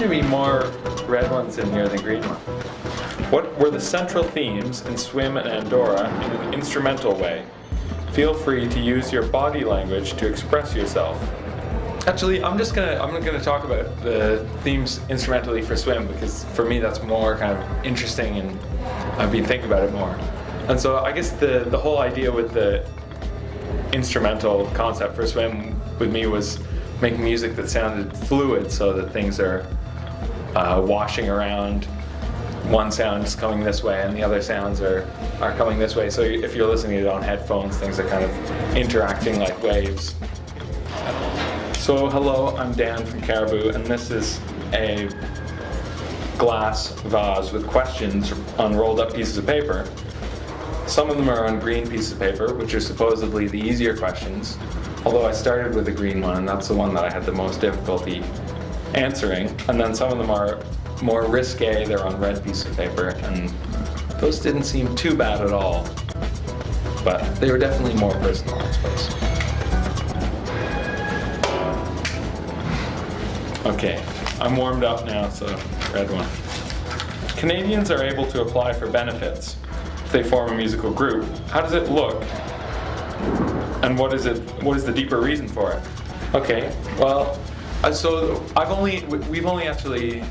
to be more red ones in here than green ones. What were the central themes in Swim and Andorra in an instrumental way? Feel free to use your body language to express yourself. Actually, I'm gonna talk about the themes instrumentally for Swim, because for me that's more kind of interesting and I've been thinking about it more. And so I guess the whole idea with the instrumental concept for Swim with me was making music that sounded fluid, so that things are washing around. One sound's coming this way and the other sounds are coming this way. So if you're listening to it on headphones, things are kind of interacting like waves. So hello, I'm Dan from Caribou, and this is a glass vase with questions on rolled up pieces of paper. Some of them are on green pieces of paper, which are supposedly the easier questions, although I started with the green one, and that's the one that I had the most difficulty answering. And then some of them are more risque, they're on red pieces of paper, and those didn't seem too bad at all, but they were definitely more personal, I suppose. Okay, I'm warmed up now, so red one. Canadians are able to apply for benefits if they form a musical group. How does it look? And what is the deeper reason for it? Okay, well, so we've only actually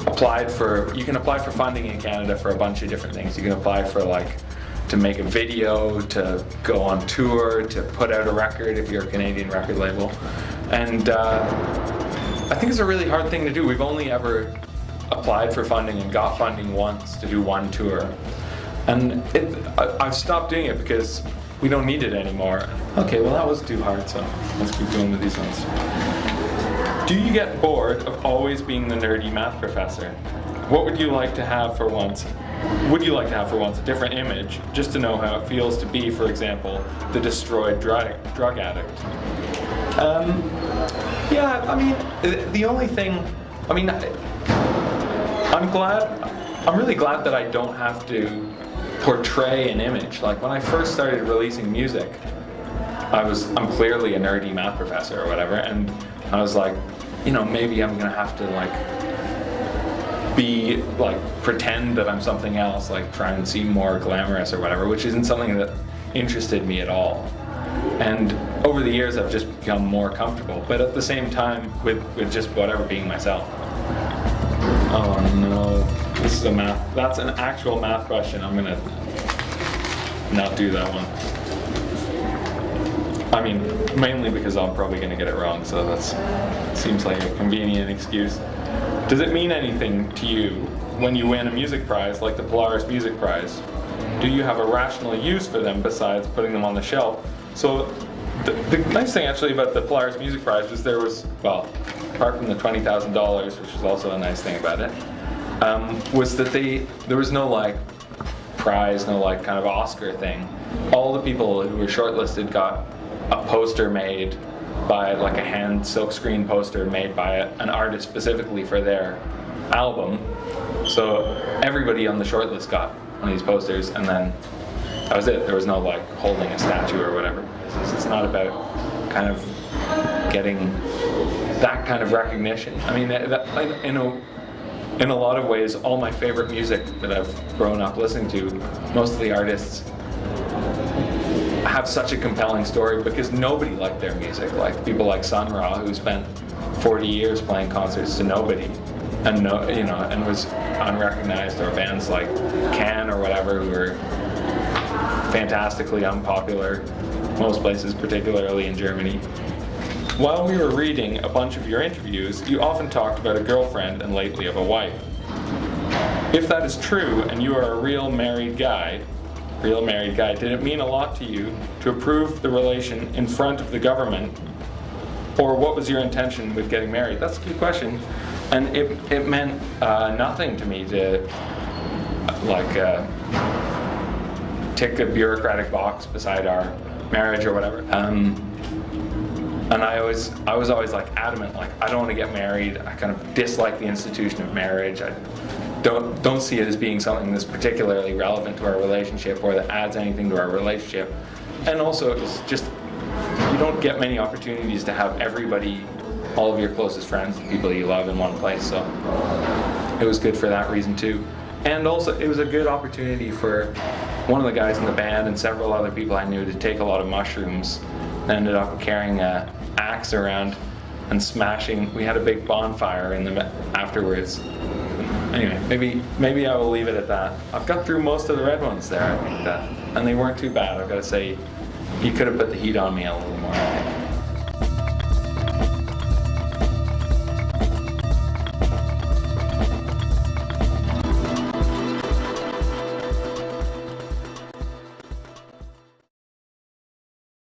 applied for, you can apply for funding in Canada for a bunch of different things. You can apply for to make a video, to go on tour, to put out a record if you're a Canadian record label. And I think it's a really hard thing to do. We've only ever applied for funding and got funding once to do one tour. And I've stopped doing it because we don't need it anymore. Okay, well that was too hard, so let's keep going with these ones. Do you get bored of always being the nerdy math professor? What would you like to have for once? Would you like to have for once a different image, just to know how it feels to be, for example, the destroyed drug addict? Yeah, I mean, the only thing, I mean, I'm really glad that I don't have to portray an image. Like when I first started releasing music, I'm clearly a nerdy math professor or whatever, and I was like, you know, maybe I'm gonna have to pretend that I'm something else, try and seem more glamorous or whatever, which isn't something that interested me at all. And over the years I've just become more comfortable, but at the same time with just whatever, being myself. Oh no, this is that's an actual math question. I'm gonna not do that one. I mean, mainly because I'm probably gonna get it wrong, so that seems like a convenient excuse. Does it mean anything to you when you win a music prize like the Polaris Music Prize? Do you have a rational use for them besides putting them on the shelf? So the nice thing actually about the Polaris Music Prize was apart from the $20,000, which was also a nice thing about it, was that there was no prize, no kind of Oscar thing. All the people who were shortlisted got a poster made by a hand silkscreen poster made by an artist specifically for their album. So everybody on the shortlist got one of these posters, and then that was it. There was no holding a statue or whatever. It's not about kind of getting that kind of recognition. I mean, in a lot of ways, all my favorite music that I've grown up listening to, most of the artists have such a compelling story because nobody liked their music. Like people like Sun Ra, who spent 40 years playing concerts to nobody, and and was unrecognized, or bands like Can or whatever, who were fantastically unpopular most places, particularly in Germany. While we were reading a bunch of your interviews, you often talked about a girlfriend and lately of a wife. If that is true and you are a real married guy, did it mean a lot to you to approve the relation in front of the government? Or what was your intention with getting married? That's a good question. And it meant nothing to me to tick a bureaucratic box beside our marriage or whatever. And I was always adamant, I don't want to get married. I kind of dislike the institution of marriage. I don't see it as being something that's particularly relevant to our relationship or that adds anything to our relationship. And also, it's just, you don't get many opportunities to have everybody all of your closest friends, the people you love in one place. So it was good for that reason too. And also it was a good opportunity for one of the guys in the band and several other people I knew to take a lot of mushrooms. I ended up carrying an axe around and smashing. We had a big bonfire in the afterwards. Anyway, maybe I will leave it at that. I've got through most of the red ones there, I think, and they weren't too bad. I've got to say, you could have put the heat on me a little more, I think.